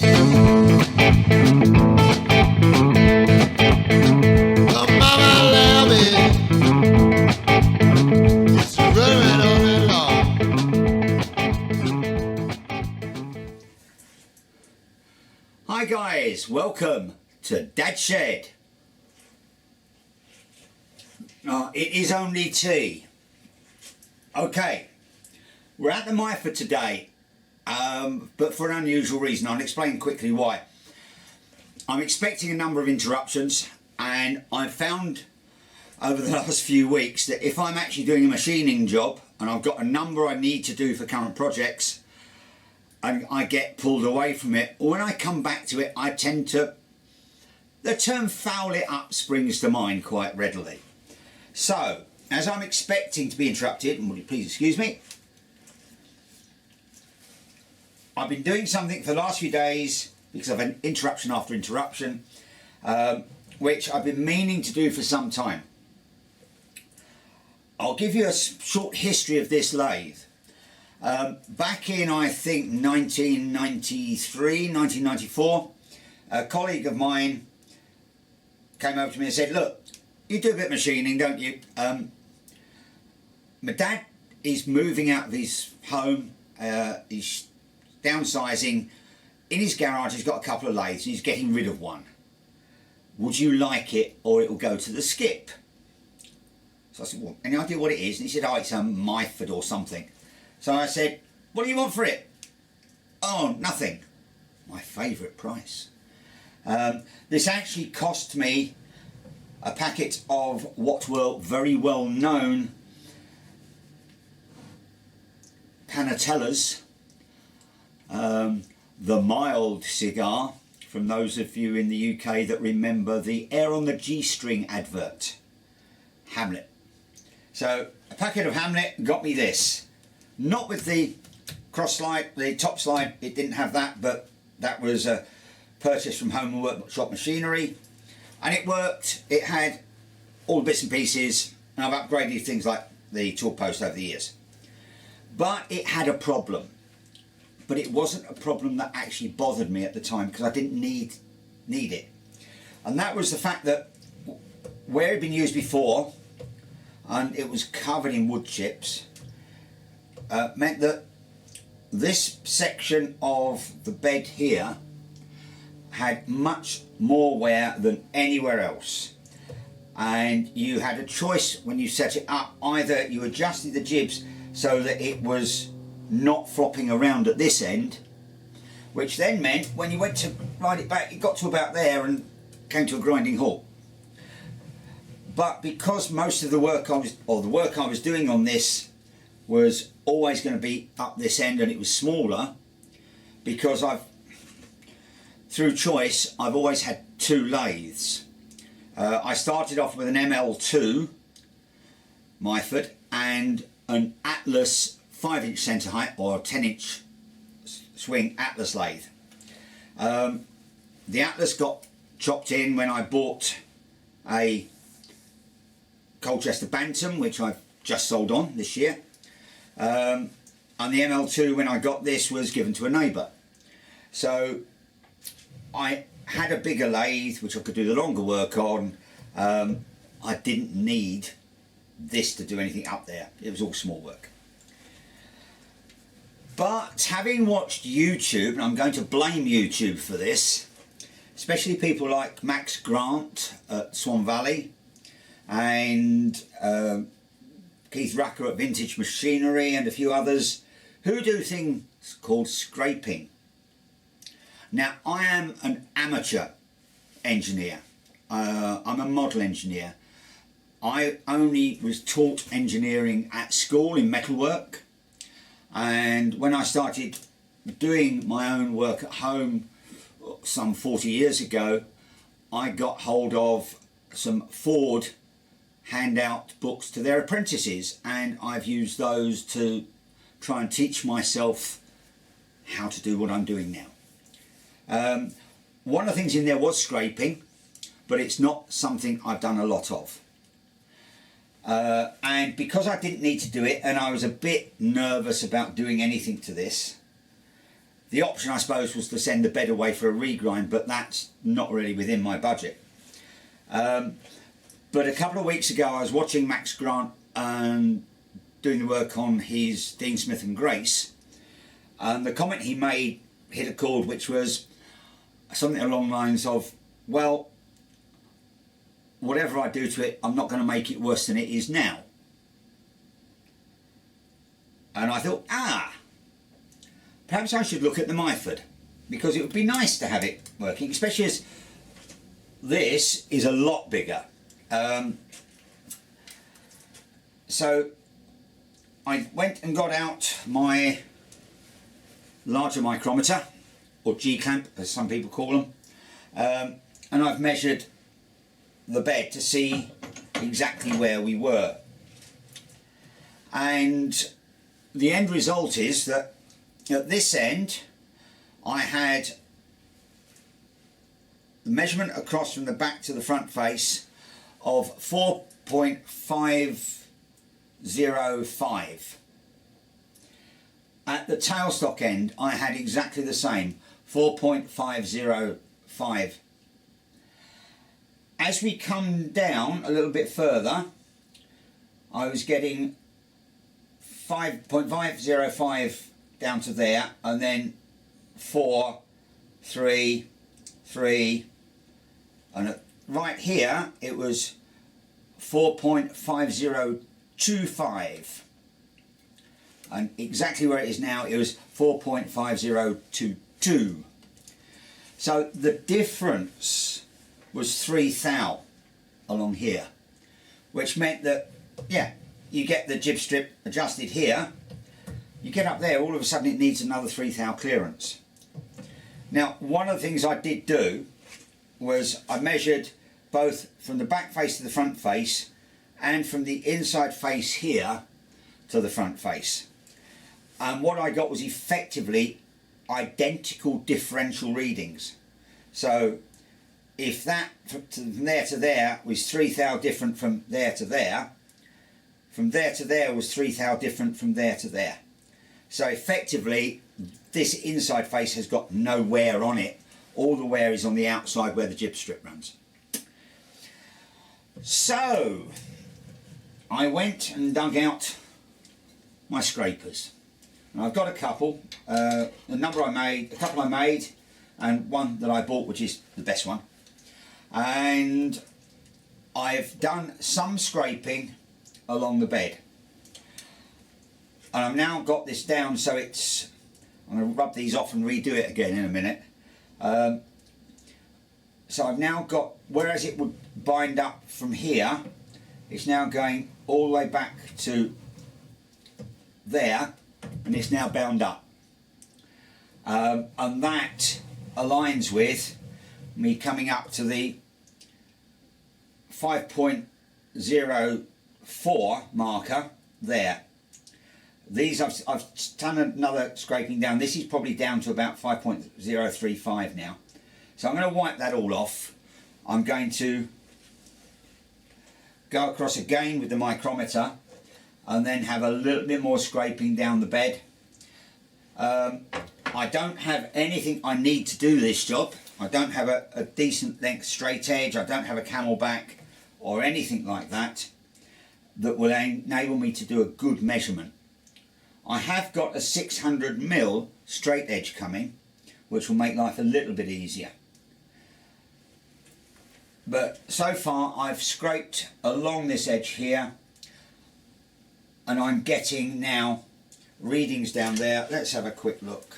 Hi guys, welcome to Dad's Shed. It is only tea. Okay, we're at the Myford today, but for an unusual reason. I'll explain quickly why. I'm expecting a number of interruptions, and I've found over the last few weeks that if I'm actually doing a machining job and I've got a number I need to do for current projects, and I get pulled away from it, when I come back to it, I tend to, the term foul it up springs to mind quite readily. So, as I'm expecting to be interrupted, and would you please excuse me, I've been doing something for the last few days because I've had interruption after interruption, which I've been meaning to do for some time. I'll give you a short history of this lathe. Back in, I think, 1993, 1994, a colleague of mine came over to me and said, look, you do a bit of machining, don't you? My dad is moving out of his home, he's downsizing. In his garage he's got a couple of lathes and he's getting rid of one. Would you like it, or it will go to the skip? So I said, well, any idea what it is? And he said, oh, it's a Myford or something. So I said, what do you want for it? Oh, nothing. My favourite price. This actually cost me a packet of what were very well known Panatellas, the mild cigar, from those of you in the UK that remember the Air on the G-string advert, Hamlet. So a packet of Hamlet got me this. Not with the cross slide, the top slide, it didn't have that, but that was a purchase from Home and Workshop Machinery, and it worked. It had all the bits and pieces, and I've upgraded things like the tool post over the years. But it had a problem, but it wasn't a problem that actually bothered me at the time because I didn't need it, and that was the fact that where it had been used before, and it was covered in wood chips, meant that this section of the bed here had much more wear than anywhere else, and you had a choice when you set it up. Either you adjusted the jibs so that it was not flopping around at this end, which then meant when you went to ride it back it got to about there and came to a grinding halt. But because most of the work I was doing on this was always going to be up this end, and it was smaller because through choice I've always had two lathes. I started off with an ML2 Myford and an Atlas 5-inch centre height or 10-inch swing Atlas lathe. The Atlas got chopped in when I bought a Colchester Bantam, which I've just sold on this year. And the ML2, when I got this, was given to a neighbour. So I had a bigger lathe which I could do the longer work on. I didn't need this to do anything up there. It was all small work. But having watched YouTube, and I'm going to blame YouTube for this, especially people like Max Grant at Swan Valley and Keith Rucker at Vintage Machinery and a few others who do things called scraping. Now, I am an amateur engineer. I'm a model engineer. I only was taught engineering at school in metalwork, and when I started doing my own work at home some 40 years ago, I got hold of some Ford handout books to their apprentices, and I've used those to try and teach myself how to do what I'm doing now. One of the things in there was scraping, but it's not something I've done a lot of. And because I didn't need to do it, and I was a bit nervous about doing anything to this, The option, I suppose, was to send the bed away for a regrind, but that's not really within my budget. But a couple of weeks ago, I was watching Max Grant doing the work on his Dean Smith and Grace, and the comment he made hit a chord, which was something along the lines of, well, whatever I do to it, I'm not going to make it worse than it is now. And I thought, perhaps I should look at the Myford, because it would be nice to have it working, especially as this is a lot bigger. So I went and got out my larger micrometer, or G-clamp as some people call them, and I've measured the bed to see exactly where we were. And the end result is that at this end I had the measurement across from the back to the front face of 4.505. At the tailstock end I had exactly the same, 4.505. As we come down a little bit further, I was getting 5.505 down to there, and then 4, 3, 3, and right here it was 4.5025, and exactly where it is now it was 4.5022. So the difference was 3 thou along here, which meant that, yeah, you get the jib strip adjusted here, you get up there, all of a sudden it needs another 3 thou clearance. Now, one of the things I did do was I measured both from the back face to the front face and from the inside face here to the front face. And what I got was effectively identical differential readings. So if that from there to there was 3 thou different from there to there was 3 thou different from there to there. So effectively this inside face has got no wear on it. All the wear is on the outside where the jib strip runs. So I went and dug out my scrapers. And I've got a couple. A couple I made, and one that I bought, which is the best one. And I've done some scraping along the bed. And I've now got this down, so it's, I'm going to rub these off and redo it again in a minute. So I've now got, whereas it would bind up from here, it's now going all the way back to there, and it's now bound up. And that aligns with me coming up to the 5.04 marker there. These I've done another scraping down. This is probably down to about 5.035 now. So I'm going to wipe that all off. I'm going to go across again with the micrometer and then have a little bit more scraping down the bed. I don't have anything I need to do this job. I don't have a decent length straight edge. I don't have a camelback or anything like that that will enable me to do a good measurement. I have got a 600mm straight edge coming, which will make life a little bit easier. But so far I've scraped along this edge here, and I'm getting now readings down there. Let's have a quick look.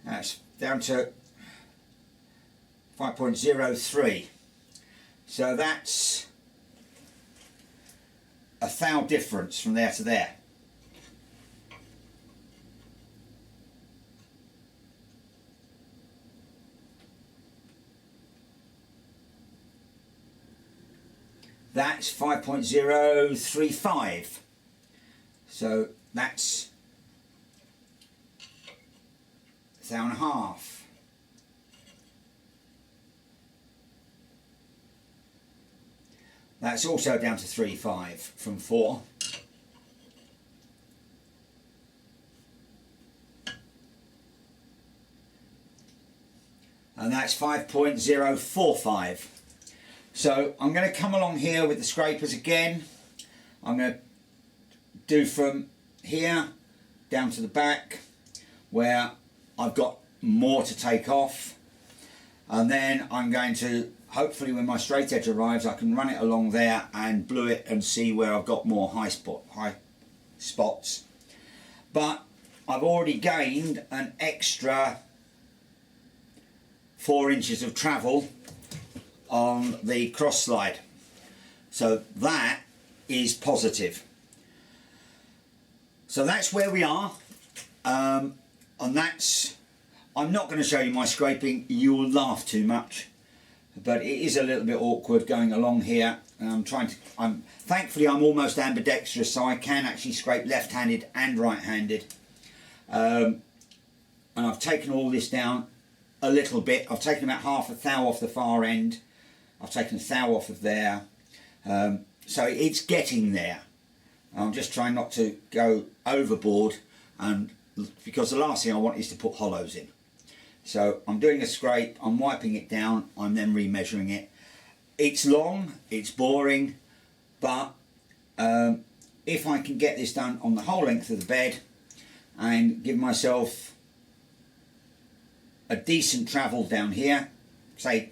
That's down to 5.03. So that's a thou difference from there to there. that's 5.035. So that's 1.5. That's also down to 3.5 from 4. And that's 5.045. So I'm going to come along here with the scrapers again. I'm going to do from here down to the back where I've got more to take off, and then I'm going to, hopefully when my straight edge arrives, I can run it along there and blue it and see where I've got more high spots. But I've already gained an extra 4 inches of travel on the cross slide, so that is positive. So that's where we are, and that's, I'm not going to show you my scraping, you'll laugh too much, but it is a little bit awkward going along here. And thankfully I'm almost ambidextrous, so I can actually scrape left-handed and right-handed, and I've taken all this down a little bit. I've taken about half a thou off the far end, I've taken a thou off of there, so it's getting there. I'm just trying not to go overboard, and because the last thing I want is to put hollows in. So I'm doing a scrape, I'm wiping it down, I'm then remeasuring it. It's long, it's boring, but if I can get this done on the whole length of the bed and give myself a decent travel down here, say,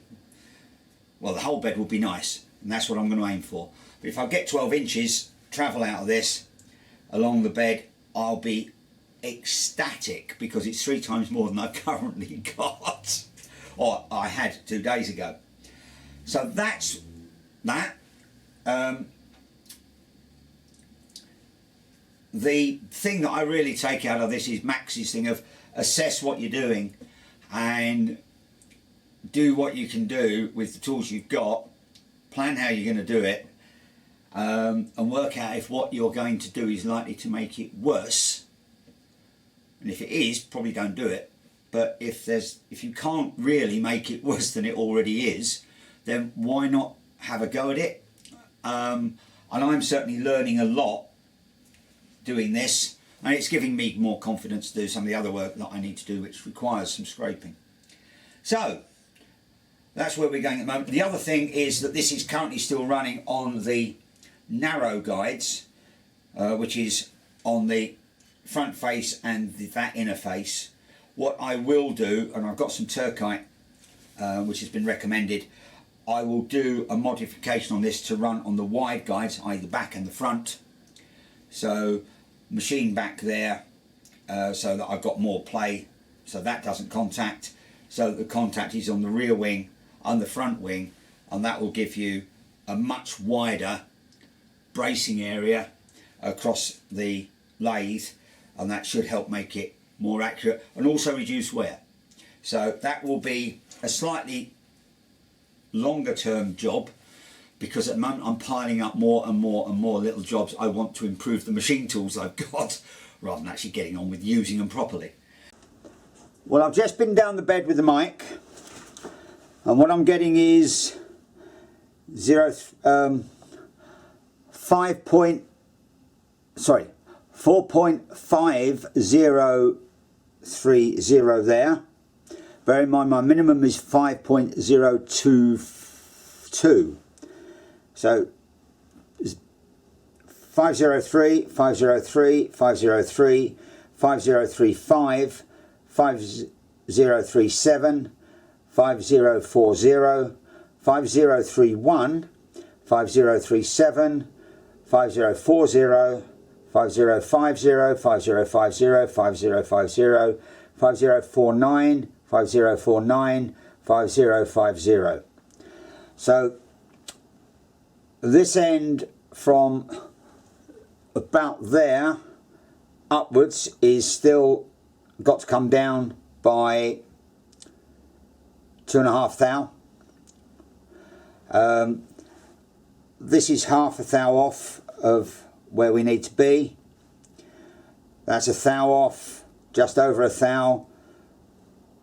well, the whole bed would be nice, and that's what I'm going to aim for. But if I get 12 inches travel out of this along the bed, I'll be ecstatic, because it's 3 times more than I've currently got, or I had 2 days ago. So that's that. The thing that I really take out of this is Max's thing of assess what you're doing and do what you can do with the tools you've got, plan how you're going to do it, and work out if what you're going to do is likely to make it worse. And if it is, probably don't do it. But if you can't really make it worse than it already is, then why not have a go at it? And I'm certainly learning a lot doing this, and it's giving me more confidence to do some of the other work that I need to do, which requires some scraping. So that's where we're going at the moment. The other thing is that this is currently still running on the narrow guides, which is on the front face and that inner face. What I will do, and I've got some turkite which has been recommended, I will do a modification on this to run on the wide guides, i.e. the back and the front. So machine back there, so that I've got more play, so that doesn't contact, so that the contact is on the rear wing and the front wing, and that will give you a much wider bracing area across the lathe, and that should help make it more accurate and also reduce wear. So that will be a slightly longer term job, because at the moment I'm piling up more and more and more little jobs. I want to improve the machine tools I've got rather than actually getting on with using them properly. Well, I've just been down the bed with the mic, and what I'm getting is 4.5030 there. Bear in mind my minimum is 5.022. So 503, 503, 503, 5035, 5037, 5040, 5031, 5037, 5040, 5050, 5050, 5050, 5049, 5049, 5050. So this end from about there upwards is still got to come down by 2.5 thou. this is half a thou off of where we need to be. That's a thou off, just over a thou,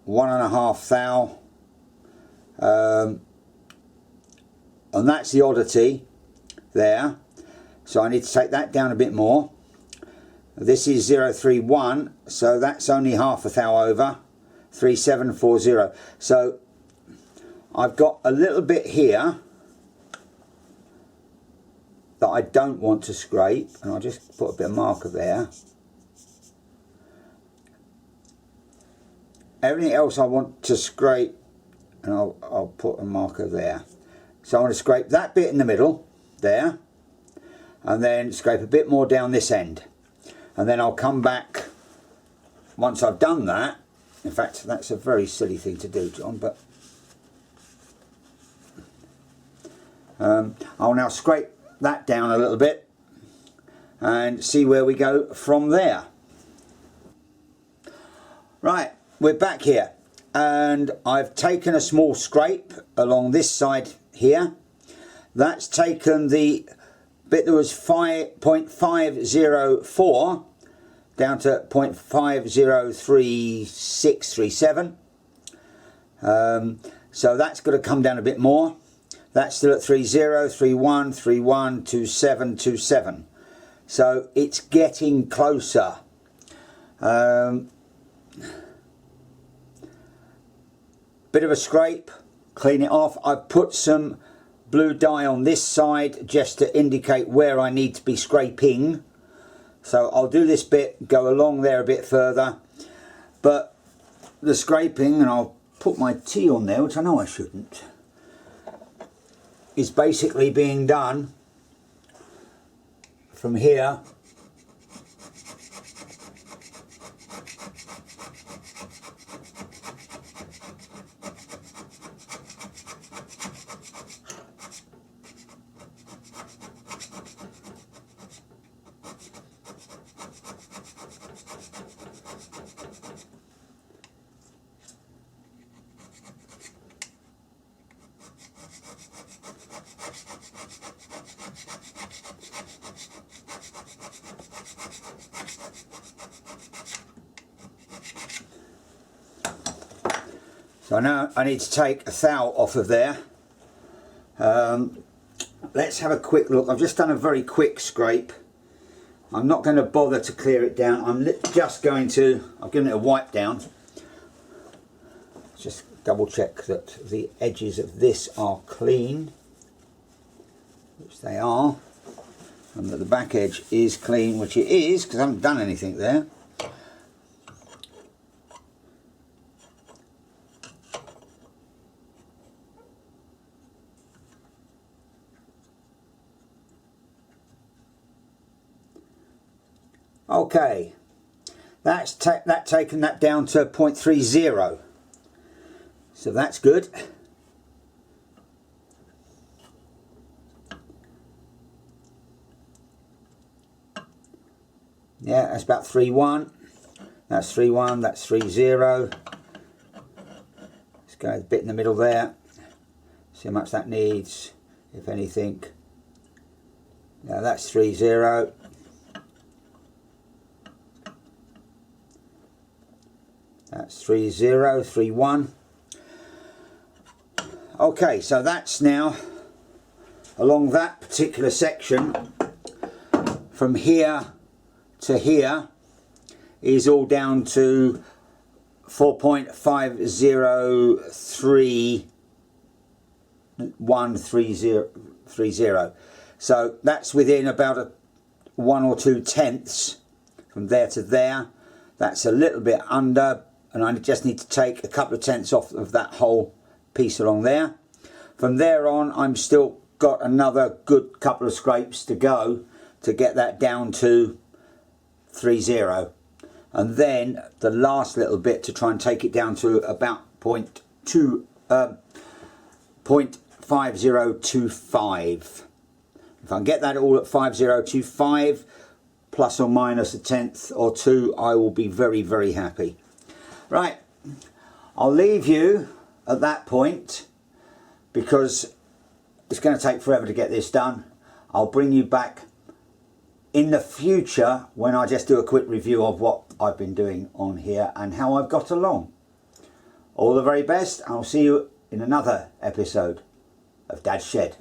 1.5 thou. And that's the oddity there. So I need to take that down a bit more. This is 031, so that's only half a thou over, 3740. So I've got a little bit here that I don't want to scrape, and I'll just put a bit of marker there. Everything else I want to scrape, and I'll put a marker there. So I want to scrape that bit in the middle there, and then scrape a bit more down this end, and then I'll come back once I've done that. In fact, that's a very silly thing to do, John, but I'll now scrape that down a little bit and see where we go from there. Right, we're back here, and I've taken a small scrape along this side here. That's taken the bit that was 0.504 down to 0.503637. So that's got to come down a bit more. That's still at 30, 31, 31, 27, 27. So it's getting closer. Bit of a scrape, clean it off. I've put some blue dye on this side just to indicate where I need to be scraping. So I'll do this bit, go along there a bit further. But the scraping, and I'll put my T on there, which I know I shouldn't, is basically being done from here So now I need to take a thou off of there. Let's have a quick look. I've just done a very quick scrape. I'm not going to bother to clear it down. I'm just going to, I've given it a wipe down. Just double check that the edges of this are clean, which they are, and that the back edge is clean, which it is, because I haven't done anything there. Okay, that's taken that down to 0.30, so that's good. Yeah, that's about 3.1. That's 3.1. That's 3.0. Let's go a bit in the middle there. See how much that needs, if anything. Now that's 3.0. That's 3.0, 3.1. Okay, so that's now along that particular section from here to here is all down to 4.503130. So that's within about 1 or 2 tenths from there to there. That's a little bit under, and I just need to take a couple of tenths off of that whole piece along there. From there on, I'm still got another good couple of scrapes to go to get that down to 3.0, and then the last little bit to try and take it down to about 0.5025. If I can get that all at 5025 plus or minus a tenth or two, I will be very, very happy. Right, I'll leave you at that point because it's going to take forever to get this done, I'll bring you back in the future when I just do a quick review of what I've been doing on here and how I've got along. All the very best. I'll see you in another episode of Dad's Shed.